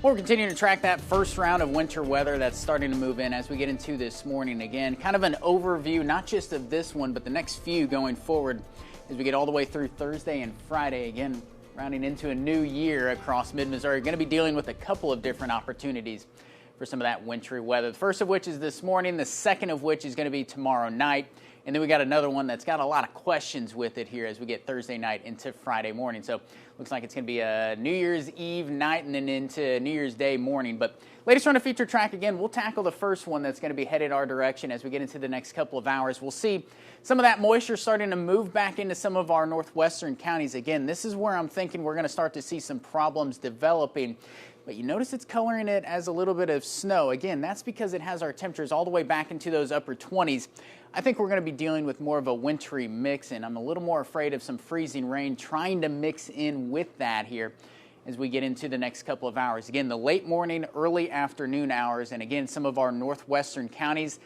We're continuing to track that first round of winter weather that's starting to move in as we get into this morning. Again, kind of an overview, not just of this one, but the next few going forward as we get all the way through Thursday and Friday. Again, rounding into a new year across mid-Missouri. Going to be dealing with a couple of different opportunities for some of that wintry weather. The first of which is this morning, the second of which is going to be tomorrow night. And then we got another one that's got a lot of questions with it here as we get Thursday night into Friday morning. So looks like it's going to be a New Year's Eve night and then into New Year's Day morning. But latest on a feature track, again, we'll tackle the first one that's going to be headed our direction as we get into the next couple of hours. We'll see some of that moisture starting to move back into some of our northwestern counties. Again, this is where I'm thinking we're going to start to see some problems developing. But you notice it's coloring it as a little bit of snow. Again, that's because it has our temperatures all the way back into those upper 20s. I think we're going to be dealing with more of a wintry mix, and I'm a little more afraid of some freezing rain trying to mix in with that here as we get into the next couple of hours. Again, the late morning, early afternoon hours, and again, some of our northwestern counties,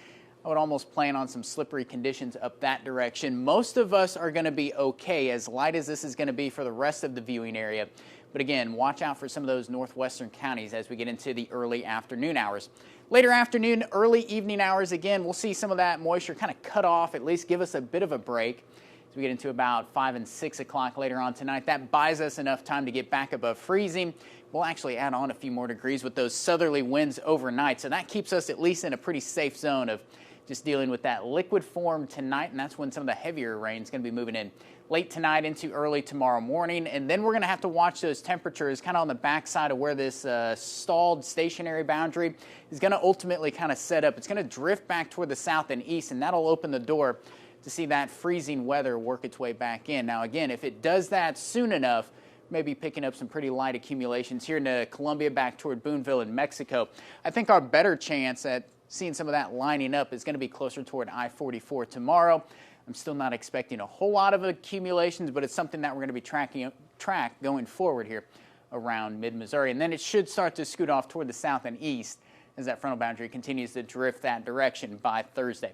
I would almost plan on some slippery conditions up that direction. Most of us are going to be okay, as light as this is going to be for the rest of the viewing area. But again, watch out for some of those northwestern counties as we get into the early afternoon hours. Later afternoon, early evening hours, again, we'll see some of that moisture kind of cut off, at least give us a bit of a break as we get into about 5 and 6 o'clock later on tonight. That buys us enough time to get back above freezing. We'll actually add on a few more degrees with those southerly winds overnight, so that keeps us at least in a pretty safe zone of just dealing with that liquid form tonight, and that's when some of the heavier rain is going to be moving in late tonight into early tomorrow morning. And then we're going to have to watch those temperatures kind of on the backside of where this stalled stationary boundary is going to ultimately kind of set up. It's going to drift back toward the south and east, and that'll open the door to see that freezing weather work its way back in. Now, again, if it does that soon enough, maybe picking up some pretty light accumulations here into Columbia back toward Boonville in Mexico. I think our better chance at seeing some of that lining up is going to be closer toward I-44 tomorrow. I'm still not expecting a whole lot of accumulations, but it's something that we're going to be track going forward here around mid-Missouri. And then it should start to scoot off toward the south and east as that frontal boundary continues to drift that direction by Thursday.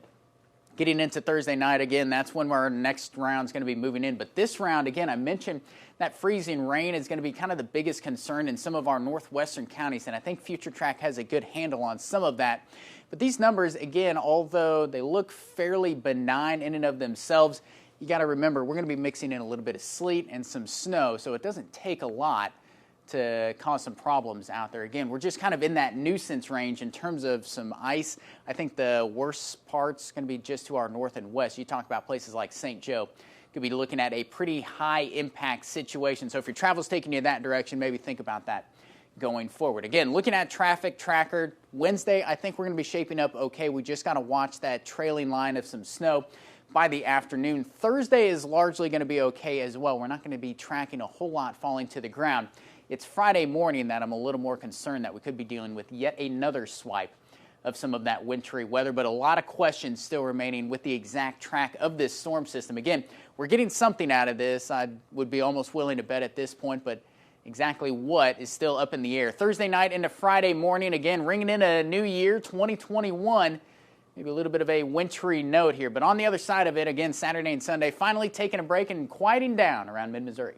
Getting into Thursday night, again, that's when our next round is going to be moving in. But this round, again, I mentioned that freezing rain is going to be kind of the biggest concern in some of our northwestern counties, and I think Future Track has a good handle on some of that. But these numbers, again, although they look fairly benign in and of themselves, you got to remember we're going to be mixing in a little bit of sleet and some snow, so it doesn't take a lot to cause some problems out there. Again, we're just kind of in that nuisance range in terms of some ice. I think the worst part's going to be just to our north and west. You talk about places like St. Joe. Could be looking at a pretty high impact situation. So if your travel's taking you that direction, maybe think about that going forward. Again, looking at traffic tracker, Wednesday, I think we're going to be shaping up okay. We just got to watch that trailing line of some snow by the afternoon. Thursday is largely going to be okay as well. We're not going to be tracking a whole lot falling to the ground. It's Friday morning that I'm a little more concerned that we could be dealing with yet another swipe of some of that wintry weather, but a lot of questions still remaining with the exact track of this storm system. Again, we're getting something out of this. I would be almost willing to bet at this point, but exactly what is still up in the air. Thursday night into Friday morning, again, ringing in a new year, 2021. Maybe a little bit of a wintry note here, but on the other side of it, again, Saturday and Sunday, finally taking a break and quieting down around mid-Missouri.